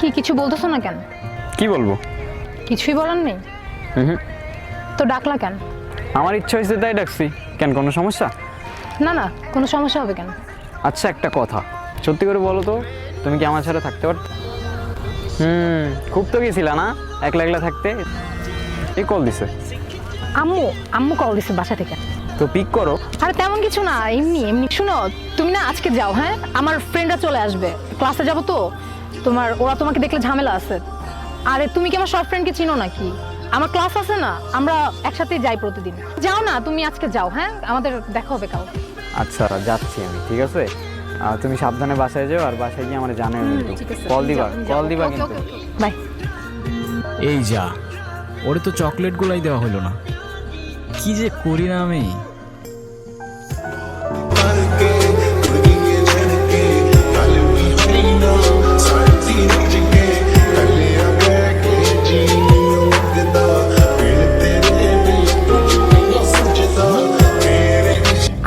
কি কিছু বলতেছো না কেন? কি বলবো? কিছুই বলার নেই? তো ডাকলা কেন? আমার ইচ্ছা হয়েছে তাই ডাকছি। কেন, কোনো সমস্যা? না না, কোনো সমস্যা হবে কেন? আচ্ছা একটা কথা, সত্যি করে বলো তো, তুমি কি আমার ছাড়া থাকতে পারতে? খুব তো গেছিলা না একলা একলা থাকতে? এই কল দিছে। আম্মু আম্মু কল দিছে বাসা থেকে। তো পিক করো। আরে তেমন কিছু না, এমনি এমনি। শুনো, তুমি না আজকে যাও, হ্যাঁ? আমার ফ্রেন্ডরা চলে আসবে, ক্লাসে যাবো তো। ওরা তোমাকে দেখলে ঝামেলা আছে। আরে তুমি কি আমার সব ফ্রেন্ডকে চিনো নাকি? আমার ক্লাস আছে না, আমরা একসাথেই যাই প্রতিদিন। যাও না, তুমি আজকে যাও, হ্যাঁ? আমাদের দেখা হবে কাল। আচ্ছা যাচ্ছি আমি, ঠিক আছে? তুমি সাবধানে বাসায় যাও, আর বাসায় গিয়ে আমার জানাও কিন্তু। কল দিবা কিন্তু। বাই। এই যা, ওরে তো চকলেটগুলাই দেওয়া হলো না। কি যে করি না আমি।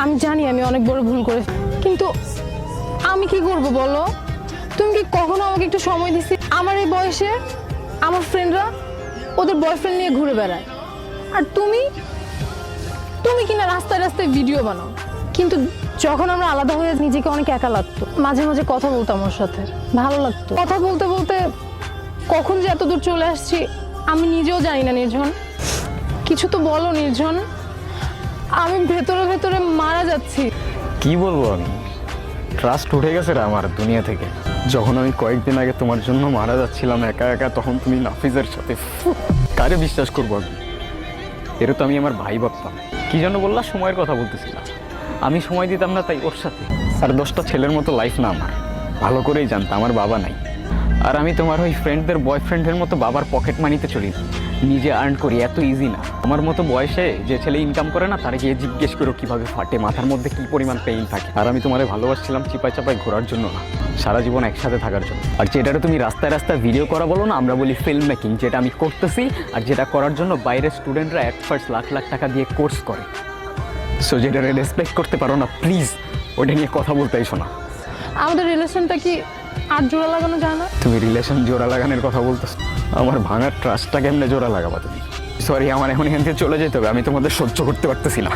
আমি জানি আমি অনেক বড় ভুল করে, কিন্তু আমি কি করব বলো? তুমি কি কখনো আমাকে একটু সময় দিছি? আমার এই বয়সে আমার ফ্রেন্ডরা ওদের বয়ফ্রেন্ড নিয়ে ঘুরে বেড়ায়, আর তুমি তুমি কিনা রাস্তায় রাস্তায় ভিডিও বানাও। কিন্তু যখন আমরা আলাদা হয়ে নিজেকে অনেক একা লাগতো, মাঝে মাঝে কথা বলতাম ওর সাথে, ভালো লাগতো। কথা বলতে বলতে কখন যে এত দূর চলে আসছি আমি নিজেও জানি না। নির্জন, কিছু তো বলো নির্জন, আমি ভেতরে ভেতরে মারা যাচ্ছি। কি বলবো আমি, ট্রাস্ট উঠে গেছে রে আমার দুনিয়া থেকে। যখন আমি কয়েকদিন আগে তোমার জন্য মারা যাচ্ছিলাম একা একা, তখন তুমি নাফিজের সাথে, কারে বিশ্বাস করবো আমি? এর তো আমি আমার ভাই ভাবতাম। কি যেন বললা, সময়ের কথা বলতেছিলাম। আমি সময় দিতাম না তাই ওর সাথে। আর 10টা ছেলের মতো লাইফ না আমার, ভালো করেই জানতাম আমার বাবা নাই। আর আমি তোমার ওই ফ্রেন্ডদের বয়ফ্রেন্ডের মতো বাবার পকেট মানিতে চলি না, নিজে আর্ন করি। এত ইজি না। আমার মতো বয়সে যে ছেলে ইনকাম করে না, তারা গিয়ে জিজ্ঞেস করো কিভাবে ফাটে, মাথার মধ্যে কি পরিমাণ পেইন থাকে। আর আমি তোমারে ভালোবাসছিলাম চিপায় চাপায় ঘোরার জন্য না, সারা জীবন একসাথে থাকার জন্য। আর যেটারে তুমি রাস্তায় রাস্তায় ভিডিও করা বলো না, আমরা বলি ফিল্ম মেকিং, যেটা আমি করতেছি। আর যেটা করার জন্য বাইরের স্টুডেন্টরা ফার্স্ট লাখ লাখ টাকা দিয়ে কোর্স করে। সো যেটা রেসপেক্ট করতে পারো না, প্লিজ ওটা নিয়ে কথা বলতে এসো না। আমাদের রিলেশনটা কি আর জোড়া লাগানো যায় না? তুমি রিলেশন জোড়া লাগানোর কথা বলতেছো? আমার ভাঙার ট্রাস্টটা কেমনে জোড়া লাগাবা তুমি? সরি, আমার এখন এখান থেকে চলে যেতে হবে, আমি তোমাদের সহ্য করতে পারতেছি না।